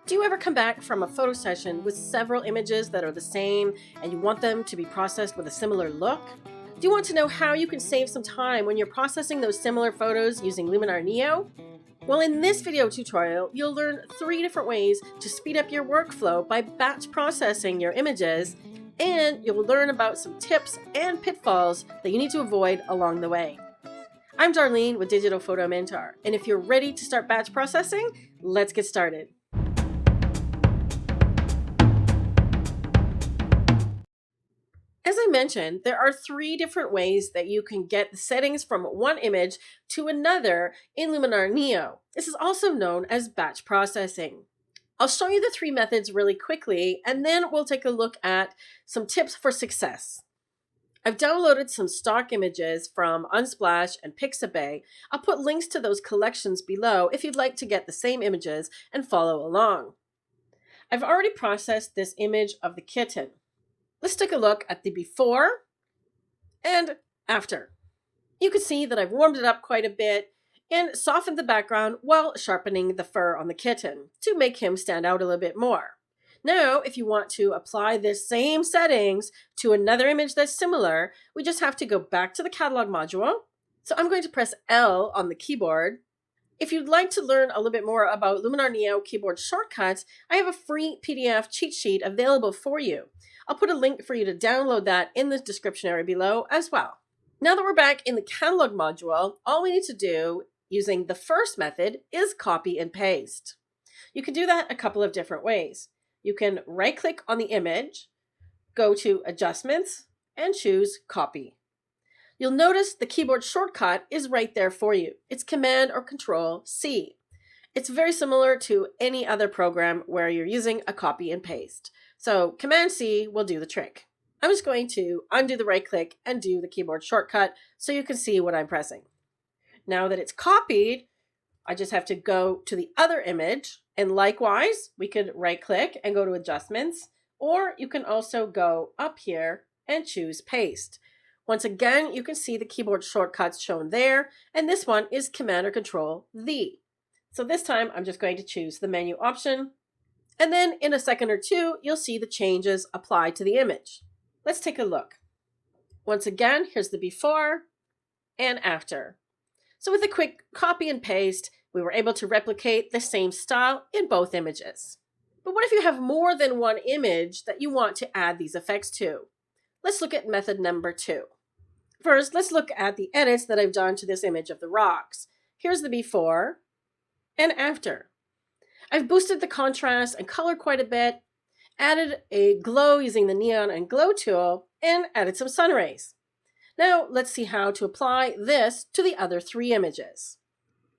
Do you ever come back from a photo session with several images that are the same and you want them to be processed with a similar look? Do you want to know how you can save some time when you're processing those similar photos using Luminar Neo? Well, in this video tutorial, you'll learn 3 different ways to speed up your workflow by batch processing your images, and you'll learn about some tips and pitfalls that you need to avoid along the way. I'm Darlene with Digital Photo Mentor, and if you're ready to start batch processing, let's get started. As I mentioned, there are 3 different ways that you can get the settings from one image to another in Luminar Neo. This is also known as batch processing. I'll show you the 3 methods really quickly, and then we'll take a look at some tips for success. I've downloaded some stock images from Unsplash and Pixabay. I'll put links to those collections below if you'd like to get the same images and follow along. I've already processed this image of the kitten. Let's take a look at the before and after. You can see that I've warmed it up quite a bit and softened the background while sharpening the fur on the kitten to make him stand out a little bit more. Now, if you want to apply this same settings to another image that's similar, we just have to go back to the catalog module. So I'm going to press L on the keyboard. If you'd like to learn a little bit more about Luminar Neo keyboard shortcuts, I have a free PDF cheat sheet available for you. I'll put a link for you to download that in the description area below as well. Now that we're back in the catalog module, all we need to do using the first method is copy and paste. You can do that a couple of different ways. You can right-click on the image, go to Adjustments, and choose Copy. You'll notice the keyboard shortcut is right there for you. It's Command or Control C. It's very similar to any other program where you're using a copy and paste. So Command C will do the trick. I'm just going to undo the right click and do the keyboard shortcut so you can see what I'm pressing. Now that it's copied, I just have to go to the other image, and likewise, we could right click and go to Adjustments, or you can also go up here and choose Paste. Once again, you can see the keyboard shortcuts shown there, and this one is Command or Control V. So this time I'm just going to choose the menu option, and then in a second or two, you'll see the changes applied to the image. Let's take a look. Once again, here's the before and after. So with a quick copy and paste, we were able to replicate the same style in both images. But what if you have more than one image that you want to add these effects to? Let's look at method number 2. First, let's look at the edits that I've done to this image of the rocks. Here's the before and after. I've boosted the contrast and color quite a bit, added a glow using the neon and glow tool, and added some sun rays. Now let's see how to apply this to the other 3 images.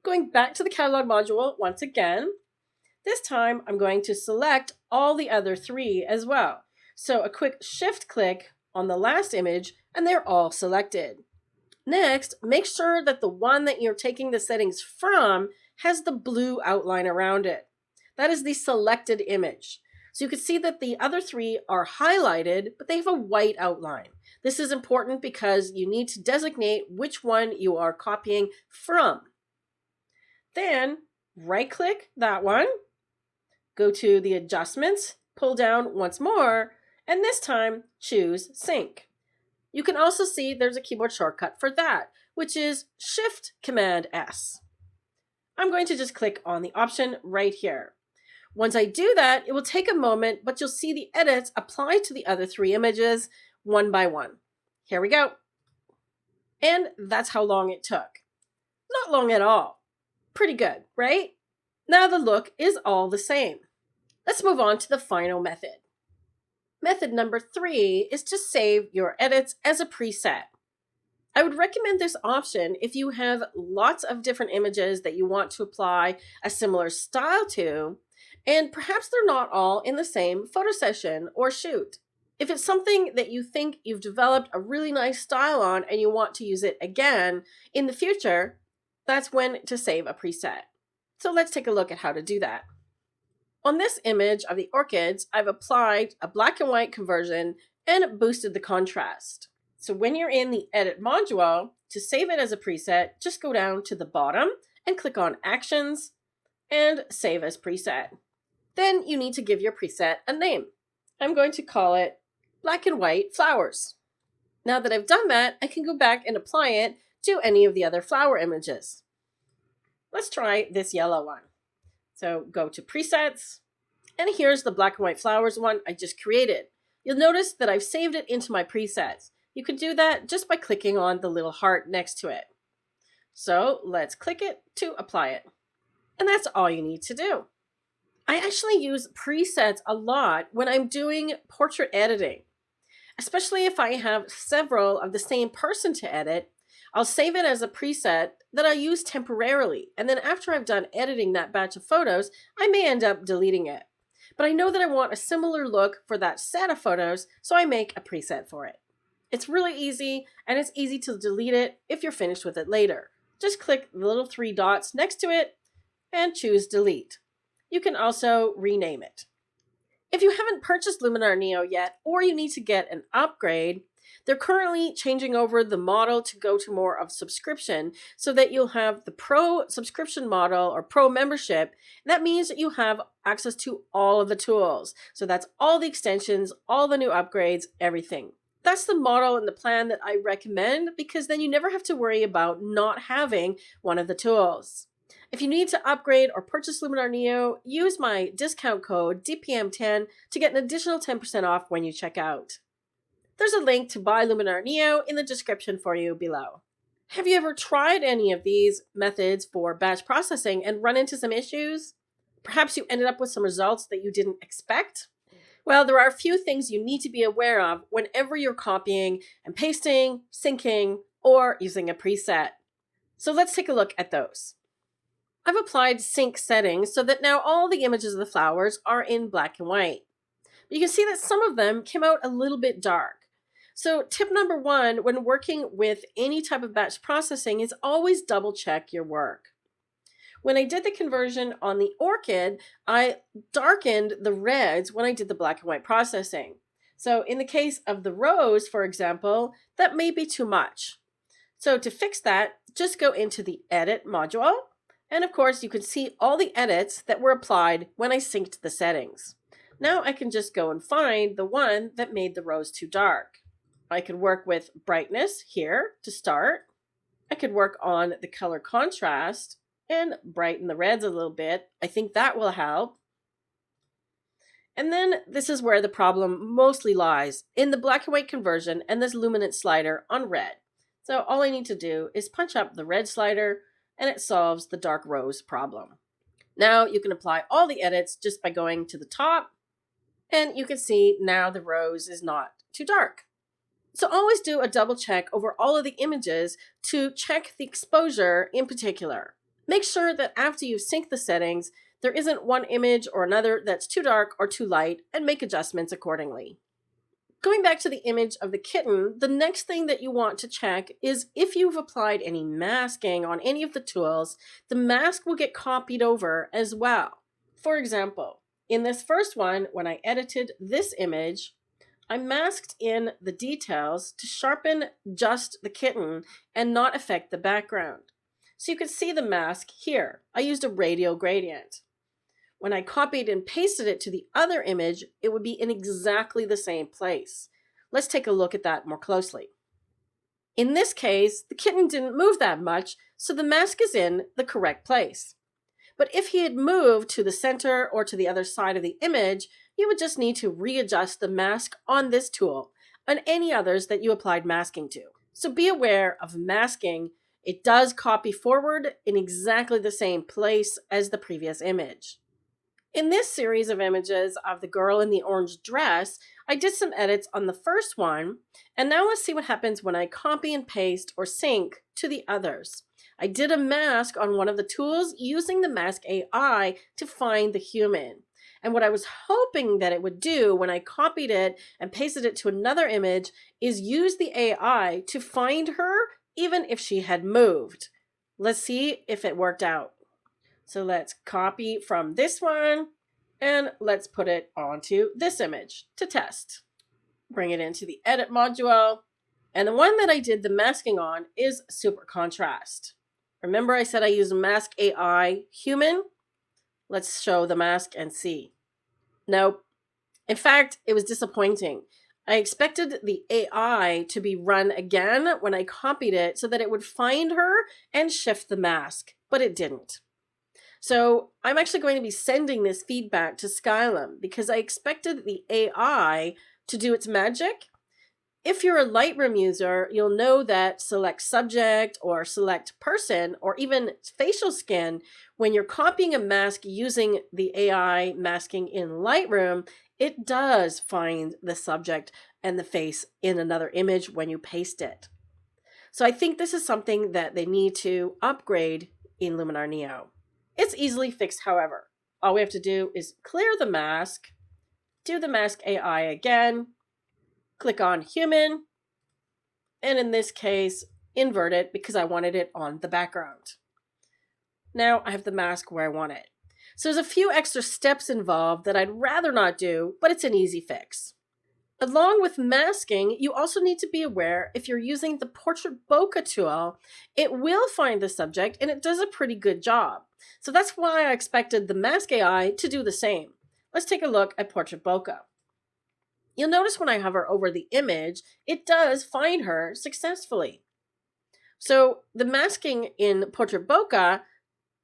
Going back to the catalog module once again, this time I'm going to select all the other 3 as well. So a quick shift click on the last image and they're all selected. Next, make sure that the one that you're taking the settings from has the blue outline around it. That is the selected image. So you can see that the other 3 are highlighted, but they have a white outline. This is important because you need to designate which one you are copying from. Then right-click that one, go to the Adjustments, pull down once more, and this time choose Sync. You can also see there's a keyboard shortcut for that, which is Shift-Command-S. I'm going to just click on the option right here. Once I do that, it will take a moment, but you'll see the edits apply to the other 3 images one by one. Here we go. And that's how long it took. Not long at all. Pretty good, right? Now the look is all the same. Let's move on to the final method. Method number 3 is to save your edits as a preset. I would recommend this option if you have lots of different images that you want to apply a similar style to, and perhaps they're not all in the same photo session or shoot. If it's something that you think you've developed a really nice style on and you want to use it again in the future, that's when to save a preset. So let's take a look at how to do that. On this image of the orchids, I've applied a black and white conversion and boosted the contrast. So when you're in the Edit module, to save it as a preset, just go down to the bottom and click on Actions and Save as Preset. Then you need to give your preset a name. I'm going to call it Black and White Flowers. Now that I've done that, I can go back and apply it to any of the other flower images. Let's try this yellow one. So go to Presets, and here's the Black and White Flowers one I just created. You'll notice that I've saved it into my presets. You can do that just by clicking on the little heart next to it. So let's click it to apply it. And that's all you need to do. I actually use presets a lot when I'm doing portrait editing, especially if I have several of the same person to edit. I'll save it as a preset that I use temporarily, and then after I've done editing that batch of photos, I may end up deleting it. But I know that I want a similar look for that set of photos, so I make a preset for it. It's really easy, and it's easy to delete it if you're finished with it later. Just click the little 3 dots next to it and choose Delete. You can also rename it. If you haven't purchased Luminar Neo yet, or you need to get an upgrade, they're currently changing over the model to go to more of subscription so that you'll have the Pro subscription model or Pro membership. That means that you have access to all of the tools. So that's all the extensions, all the new upgrades, everything. That's the model and the plan that I recommend, because then you never have to worry about not having one of the tools. If you need to upgrade or purchase Luminar Neo, use my discount code DPM10 to get an additional 10% off when you check out. There's a link to buy Luminar Neo in the description for you below. Have you ever tried any of these methods for batch processing and run into some issues? Perhaps you ended up with some results that you didn't expect? Well, there are a few things you need to be aware of whenever you're copying and pasting, syncing, or using a preset. So let's take a look at those. I've applied sync settings so that now all the images of the flowers are in black and white. But you can see that some of them came out a little bit dark. So tip number 1 when working with any type of batch processing is always double check your work. When I did the conversion on the orchid, I darkened the reds when I did the black and white processing. So in the case of the rose, for example, that may be too much. So to fix that, just go into the Edit module. And of course, you can see all the edits that were applied when I synced the settings. Now I can just go and find the one that made the rose too dark. I could work with brightness here to start. I could work on the color contrast and brighten the reds a little bit. I think that will help. And then this is where the problem mostly lies, in the black and white conversion and this luminance slider on red. So all I need to do is punch up the red slider, and it solves the dark rose problem. Now you can apply all the edits just by going to the top, and you can see now the rose is not too dark. So always do a double check over all of the images to check the exposure in particular. Make sure that after you've synced the settings, there isn't one image or another that's too dark or too light, and make adjustments accordingly. Going back to the image of the kitten, the next thing that you want to check is if you've applied any masking on any of the tools, the mask will get copied over as well. For example, in this first one, when I edited this image, I masked in the details to sharpen just the kitten and not affect the background. So you can see the mask here. I used a radial gradient. When I copied and pasted it to the other image, it would be in exactly the same place. Let's take a look at that more closely. In this case, the kitten didn't move that much, so the mask is in the correct place. But if he had moved to the center or to the other side of the image, you would just need to readjust the mask on this tool and any others that you applied masking to. So be aware of masking. It does copy forward in exactly the same place as the previous image. In this series of images of the girl in the orange dress, I did some edits on the first one, and now let's see what happens when I copy and paste or sync to the others. I did a mask on one of the tools using the Mask AI to find the human. And what I was hoping that it would do when I copied it and pasted it to another image is use the AI to find her even if she had moved. Let's see if it worked out. So let's copy from this one and let's put it onto this image to test. Bring it into the Edit module. And the one that I did the masking on is Super Contrast. Remember I said I used Mask AI Human? Let's show the mask and see. Nope. In fact, it was disappointing. I expected the AI to be run again when I copied it so that it would find her and shift the mask, but it didn't. So I'm actually going to be sending this feedback to Skylum because I expected the AI to do its magic. If you're a Lightroom user, you'll know that select subject or select person or even facial scan, when you're copying a mask using the AI masking in Lightroom, it does find the subject and the face in another image when you paste it. So I think this is something that they need to upgrade in Luminar Neo. It's easily fixed, however. All we have to do is clear the mask, do the mask AI again, click on human, and in this case, invert it because I wanted it on the background. Now I have the mask where I want it. So there's a few extra steps involved that I'd rather not do, but it's an easy fix. Along with masking, you also need to be aware if you're using the Portrait Bokeh tool, it will find the subject and it does a pretty good job. So that's why I expected the mask AI to do the same. Let's take a look at Portrait Bokeh. You'll notice when I hover over the image, it does find her successfully. So the masking in Portrait Bokeh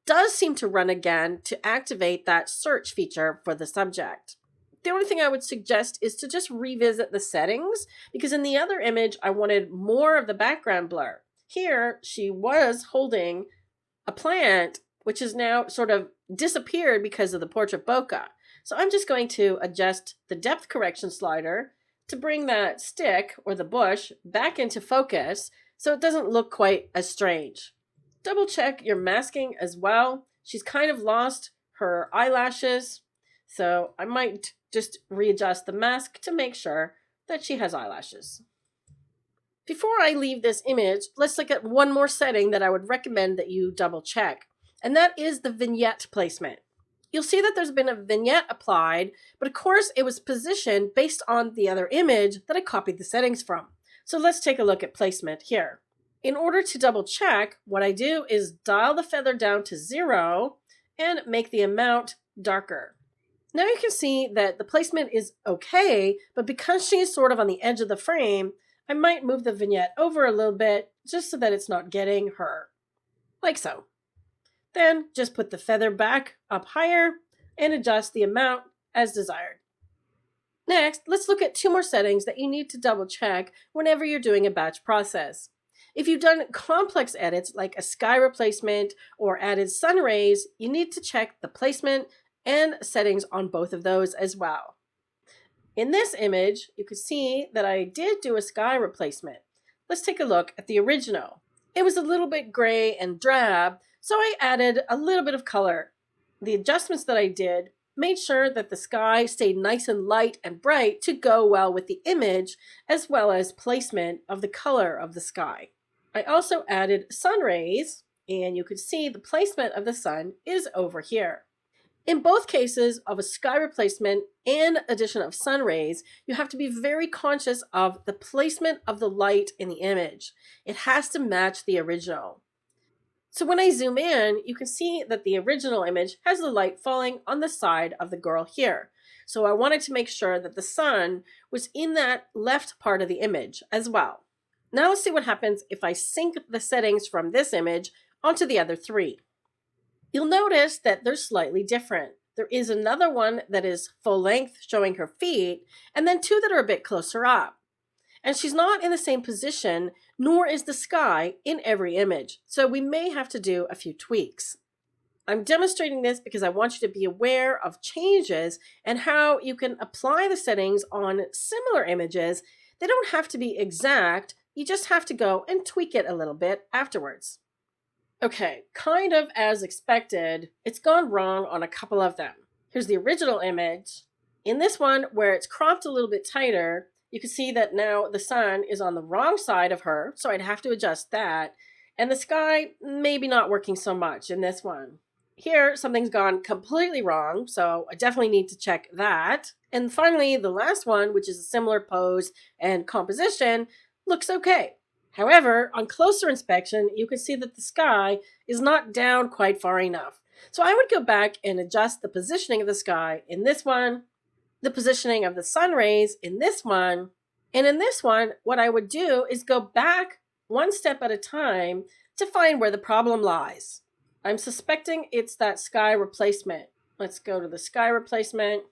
does seem to run again to activate that search feature for the subject. The only thing I would suggest is to just revisit the settings because in the other image, I wanted more of the background blur. Here, she was holding a plant, which has now sort of disappeared because of the Portrait Bokeh. So I'm just going to adjust the depth correction slider to bring that stick or the bush back into focus so it doesn't look quite as strange. Double check your masking as well. She's kind of lost her eyelashes, so I might just readjust the mask to make sure that she has eyelashes. Before I leave this image, let's look at one more setting that I would recommend that you double check, and that is the vignette placement. You'll see that there's been a vignette applied, but of course it was positioned based on the other image that I copied the settings from. So let's take a look at placement here. In order to double check, what I do is dial the feather down to 0 and make the amount darker. Now you can see that the placement is okay, but because she's sort of on the edge of the frame, I might move the vignette over a little bit just so that it's not getting her. Like so. Then just put the feather back up higher and adjust the amount as desired. Next, let's look at two more settings that you need to double check whenever you're doing a batch process. If you've done complex edits like a sky replacement or added Sunrays, you need to check the placement and settings on both of those as well. In this image, you can see that I did do a sky replacement. Let's take a look at the original. It was a little bit gray and drab, so I added a little bit of color. The adjustments that I did made sure that the sky stayed nice and light and bright to go well with the image, as well as placement of the color of the sky. I also added sun rays, and you can see the placement of the sun is over here. In both cases of a sky replacement and addition of sun rays, you have to be very conscious of the placement of the light in the image. It has to match the original. So when I zoom in, you can see that the original image has the light falling on the side of the girl here. So I wanted to make sure that the sun was in that left part of the image as well. Now let's see what happens if I sync the settings from this image onto the other three. You'll notice that they're slightly different. There is another one that is full length showing her feet, and then two that are a bit closer up. And she's not in the same position, nor is the sky in every image. So we may have to do a few tweaks. I'm demonstrating this because I want you to be aware of changes and how you can apply the settings on similar images. They don't have to be exact. You just have to go and tweak it a little bit afterwards. Okay, kind of as expected, it's gone wrong on a couple of them. Here's the original image. In this one, where it's cropped a little bit tighter, you can see that now the sun is on the wrong side of her, so I'd have to adjust that. And the sky, maybe not working so much in this one. Here, something's gone completely wrong, so I definitely need to check that. And finally, the last one, which is a similar pose and composition, looks okay. However, on closer inspection, you can see that the sky is not down quite far enough. So I would go back and adjust the positioning of the sky in this one the positioning of the sun rays in this one. And in this one, what I would do is go back one step at a time to find where the problem lies. I'm suspecting it's that sky replacement. Let's go to the sky replacement.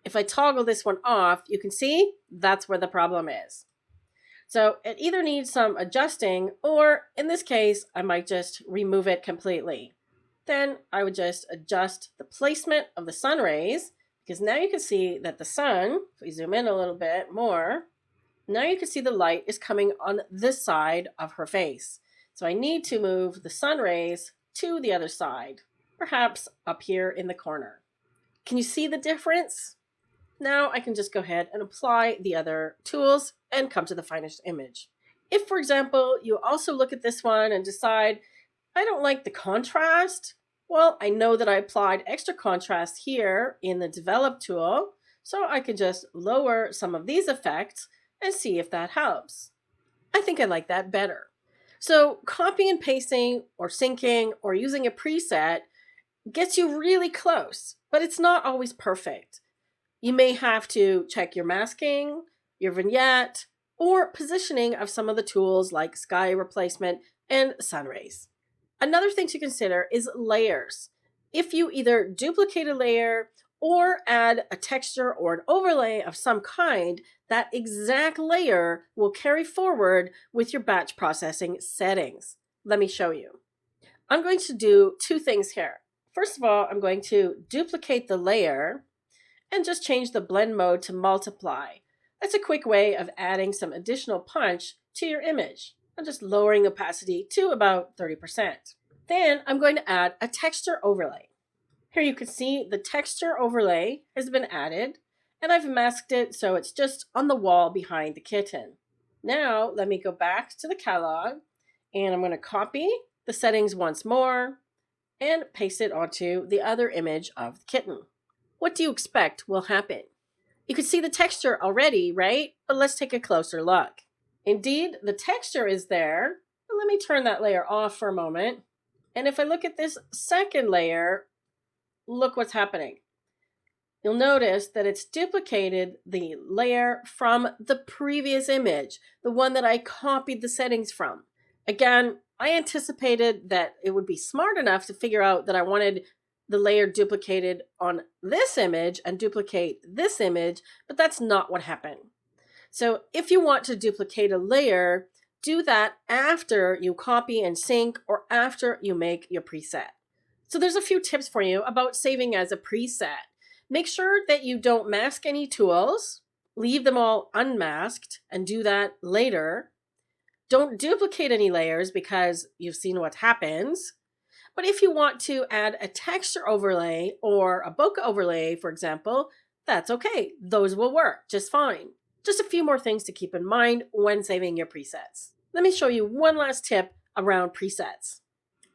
If I toggle this one off, you can see that's where the problem is. So it either needs some adjusting, or in this case, I might just remove it completely. Then I would just adjust the placement of the sun rays, because now you can see that the sun, if we zoom in a little bit more, now you can see the light is coming on this side of her face. So I need to move the sun rays to the other side, perhaps up here in the corner. Can you see the difference? Now I can just go ahead and apply the other tools and come to the finished image. If, for example, you also look at this one and decide, I don't like the contrast, well, I know that I applied extra contrast here in the Develop tool, so I can just lower some of these effects and see if that helps. I think I like that better. So copying and pasting or syncing or using a preset gets you really close, but it's not always perfect. You may have to check your masking, your vignette, or positioning of some of the tools like sky replacement and sun rays. Another thing to consider is layers. If you either duplicate a layer or add a texture or an overlay of some kind, that exact layer will carry forward with your batch processing settings. Let me show you. I'm going to do two things here. First of all, I'm going to duplicate the layer and just change the blend mode to multiply. That's a quick way of adding some additional punch to your image. I'm just lowering opacity to about 30%. Then I'm going to add a texture overlay. Here you can see the texture overlay has been added, and I've masked it so it's just on the wall behind the kitten. Now let me go back to the catalog, and I'm going to copy the settings once more and paste it onto the other image of the kitten. What do you expect will happen? You can see the texture already, right? But let's take a closer look. Indeed, the texture is there. Let me turn that layer off for a moment. And if I look at this second layer, look what's happening. You'll notice that it's duplicated the layer from the previous image, the one that I copied the settings from. Again, I anticipated that it would be smart enough to figure out that I wanted the layer duplicated on this image and duplicate this image, but that's not what happened. So if you want to duplicate a layer, do that after you copy and sync or after you make your preset. So there's a few tips for you about saving as a preset. Make sure that you don't mask any tools, leave them all unmasked and do that later. Don't duplicate any layers because you've seen what happens. But if you want to add a texture overlay or a bokeh overlay, for example, that's okay. Those will work just fine. Just a few more things to keep in mind when saving your presets. Let me show you one last tip around presets.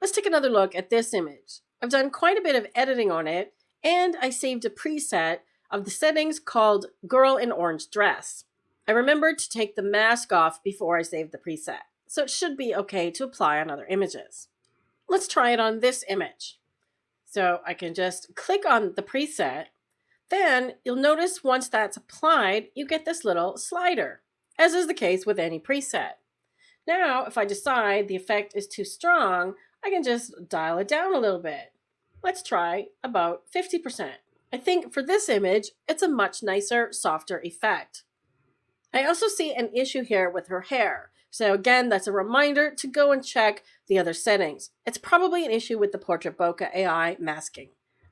Let's take another look at this image. I've done quite a bit of editing on it, and I saved a preset of the settings called Girl in Orange Dress. I remembered to take the mask off before I saved the preset, so it should be okay to apply on other images. Let's try it on this image. So I can just click on the preset. Then you'll notice once that's applied, you get this little slider, as is the case with any preset. Now, if I decide the effect is too strong, I can just dial it down a little bit. Let's try about 50%. I think for this image, it's a much nicer, softer effect. I also see an issue here with her hair. So again, that's a reminder to go and check the other settings. It's probably an issue with the Portrait Bokeh AI masking.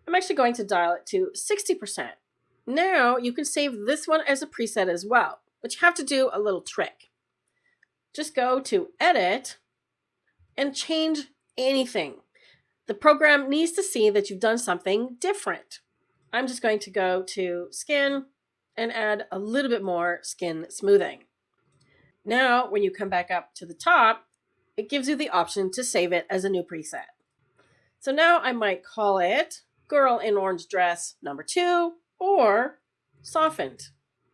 I'm actually going to dial it to 60%. Now you can save this one as a preset as well, but you have to do a little trick. Just go to Edit and change anything. The program needs to see that you've done something different. I'm just going to go to Skin and add a little bit more skin smoothing. Now, when you come back up to the top, it gives you the option to save it as a new preset. So now I might call it Girl in Orange Dress number 2 or Softened.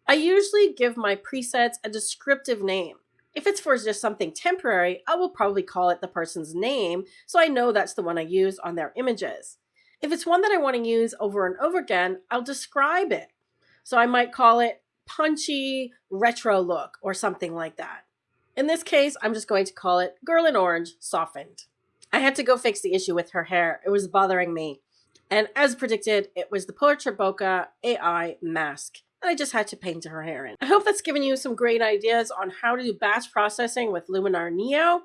I usually give my presets a descriptive name. If it's for just something temporary, I will probably call it the person's name so I know that's the one I use on their images. If it's one that I want to use over and over again, I'll describe it. So I might call it punchy retro look or something like that. In this case, I'm just going to call it Girl in Orange Softened. I had to go fix the issue with her hair. It was bothering me. And as predicted, it was the Portrait Bokeh AI mask. And I just had to paint her hair in. I hope that's given you some great ideas on how to do batch processing with Luminar Neo.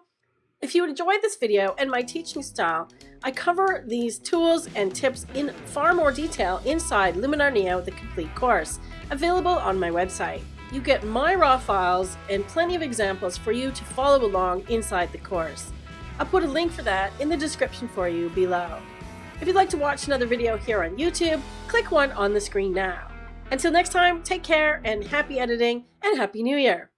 If you enjoyed this video and my teaching style, I cover these tools and tips in far more detail inside Luminar Neo, the complete course, available on my website. You get my raw files and plenty of examples for you to follow along inside the course. I'll put a link for that in the description for you below. If you'd like to watch another video here on YouTube, click one on the screen now. Until next time, take care and happy editing and Happy New Year!